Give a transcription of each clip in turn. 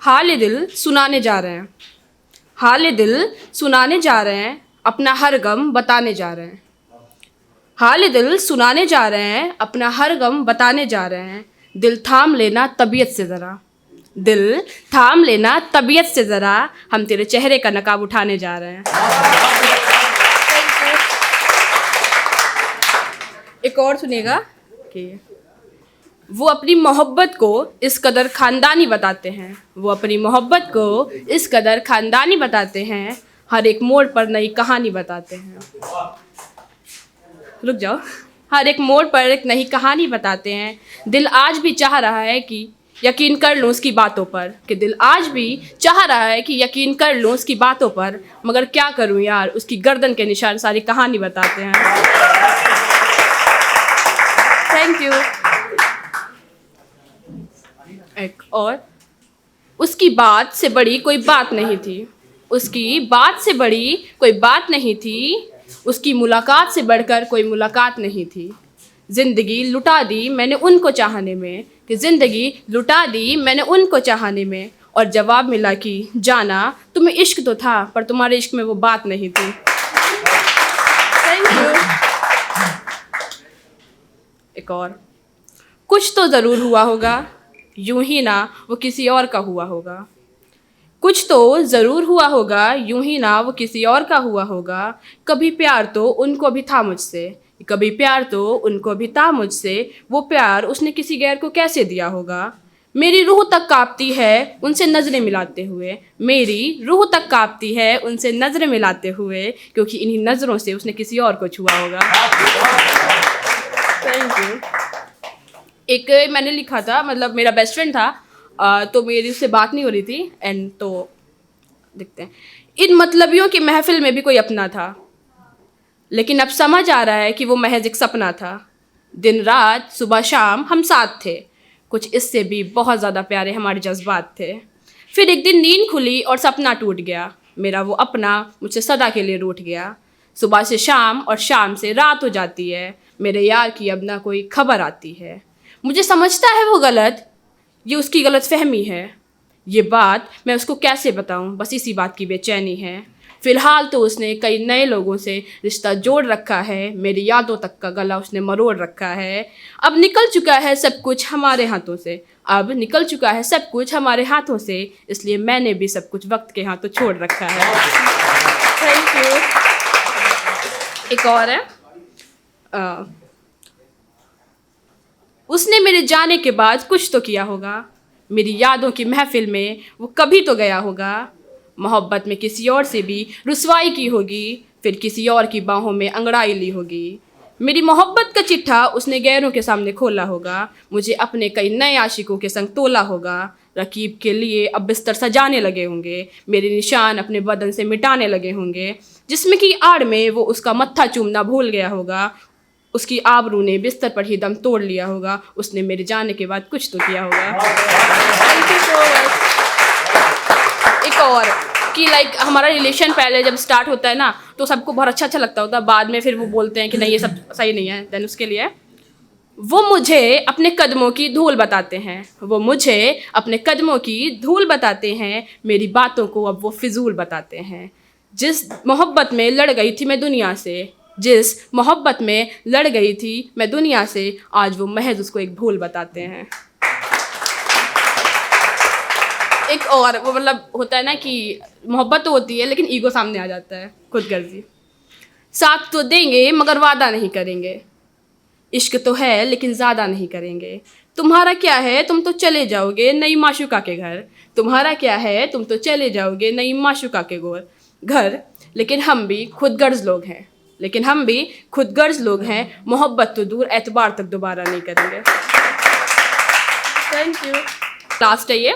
हाल दिल सुनाने जा रहे हैं, हाल दिल सुनाने जा रहे हैं, अपना हर गम बताने जा रहे हैं। हाल दिल सुनाने जा रहे हैं, अपना हर गम बताने जा रहे हैं। दिल थाम लेना तबीयत से ज़रा, दिल थाम लेना तबीयत से ज़रा, हम तेरे चेहरे का नकाब उठाने जा रहे हैं। एक और सुनिएगा कि वो अपनी मोहब्बत को इस कदर ख़ानदानी बताते हैं, वो अपनी मोहब्बत को इस कदर ख़ानदानी बताते हैं, हर एक मोड़ पर नई कहानी बताते हैं। रुक जाओ। हर एक मोड़ पर एक नई कहानी बताते हैं। दिल आज भी चाह रहा है कि यकीन कर लूँ उसकी बातों पर, कि दिल आज भी चाह रहा है कि यकीन कर लूँ उसकी बातों पर, मगर क्या करूँ यार, उसकी गर्दन के निशान सारी कहानी बताते हैं। Thank you. एक और, उसकी बात से बड़ी कोई बात नहीं थी, उसकी बात से बड़ी कोई बात नहीं थी, उसकी मुलाकात से बढ़कर कोई मुलाकात नहीं थी। ज़िंदगी लुटा दी मैंने उनको चाहने में, कि ज़िंदगी लुटा दी मैंने उनको चाहने में, और जवाब मिला कि जाना तुम्हें इश्क तो था, पर तुम्हारे इश्क में वो बात नहीं थी। Thank you. एक और, कुछ तो ज़रूर हुआ होगा, यूं ही ना वो किसी और का हुआ होगा। कुछ तो ज़रूर हुआ होगा, यूं ही ना वो किसी और का हुआ होगा। कभी प्यार तो उनको भी था मुझसे, कभी प्यार तो उनको भी था मुझसे, वो प्यार उसने किसी गैर को कैसे दिया होगा। मेरी रूह तक कांपती है उनसे नज़रें मिलाते हुए, मेरी रूह तक कांपती है उनसे नज़रें मिलाते हुए, क्योंकि इन्हीं नज़रों से उसने किसी और को छुआ होगा। Thank you. एक मैंने लिखा था, मतलब मेरा बेस्ट फ्रेंड था, तो मेरी उससे बात नहीं हो रही थी, एंड तो देखते हैं, इन मतलबियों की महफिल में भी कोई अपना था, लेकिन अब समझ आ रहा है कि वो महज एक सपना था। दिन रात सुबह शाम हम साथ थे, कुछ इससे भी बहुत ज़्यादा प्यारे हमारे जज्बात थे। फिर एक दिन नींद खुली और सपना टूट गया, मेरा वो अपना मुझसे सदा के लिए रूठ गया। सुबह से शाम और शाम से रात हो जाती है, मेरे यार की अब ना कोई खबर आती है। मुझे समझता है वो गलत, ये उसकी गलत फहमी है, ये बात मैं उसको कैसे बताऊं, बस इसी बात की बेचैनी है। फ़िलहाल तो उसने कई नए लोगों से रिश्ता जोड़ रखा है, मेरी यादों तक का गला उसने मरोड़ रखा है। अब निकल चुका है सब कुछ हमारे हाथों से, अब निकल चुका है सब कुछ हमारे हाथों से, इसलिए मैंने भी सब कुछ वक्त के हाथों छोड़ रखा है। Thank you. एक और है, उसने मेरे जाने के बाद कुछ तो किया होगा, मेरी यादों की महफिल में वो कभी तो गया होगा। मोहब्बत में किसी और से भी रुसवाई की होगी, फिर किसी और की बाहों में अंगड़ाई ली होगी। मेरी मोहब्बत का चिट्ठा उसने गैरों के सामने खोला होगा, मुझे अपने कई नए आशिकों के संग तोला होगा। रकीब के लिए अब बिस्तर सजाने लगे होंगे, मेरे निशान अपने बदन से मिटाने लगे होंगे, जिसमें कि आड़ में वो उसका मत्था चूमना भूल गया होगा। उसकी आबरू ने बिस्तर पर ही दम तोड़ लिया होगा, उसने मेरे जाने के बाद कुछ तो किया होगा। Thank you so much. एक और कि लाइक हमारा रिलेशन पहले जब स्टार्ट होता है ना, तो सबको बहुत अच्छा लगता होता है, बाद में फिर वो बोलते हैं कि नहीं ये सब सही नहीं है। देन उसके लिए वो मुझे अपने कदमों की धूल बताते हैं, वो मुझे अपने कदमों की धूल बताते हैं, मेरी बातों को अब वो फिजूल बताते हैं। जिस मोहब्बत में लड़ गई थी मैं दुनिया से, जिस मोहब्बत में लड़ गई थी मैं दुनिया से, आज वो महज उसको एक भूल बताते हैं। एक और वो मतलब होता है ना कि मोहब्बत तो होती है लेकिन ईगो सामने आ जाता है, खुदगर्जी। साथ तो देंगे मगर वादा नहीं करेंगे, इश्क तो है लेकिन ज़्यादा नहीं करेंगे। तुम्हारा क्या है तुम तो चले जाओगे नई माशुका के घर, तुम्हारा क्या है तुम तो चले जाओगे नई माशुका के घर, लेकिन हम भी खुदगर्ज लोग हैं, लेकिन हम भी खुदगर्ज लोग हैं। मोहब्बत तो दूर एतबार तक दोबारा नहीं करेंगे। Thank you. लास्ट है ये,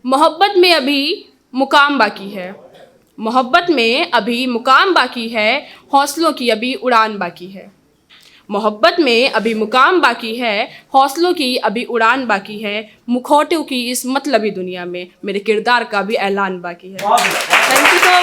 मोहब्बत में अभी मुकाम बाकी है, मोहब्बत में अभी मुकाम बाकी है, हौसलों की अभी उड़ान बाकी है। मोहब्बत में अभी मुकाम बाकी है, हौसलों की अभी उड़ान बाकी है, मुखौटों की इस मतलबी दुनिया में मेरे किरदार का भी ऐलान बाकी है। Thank you so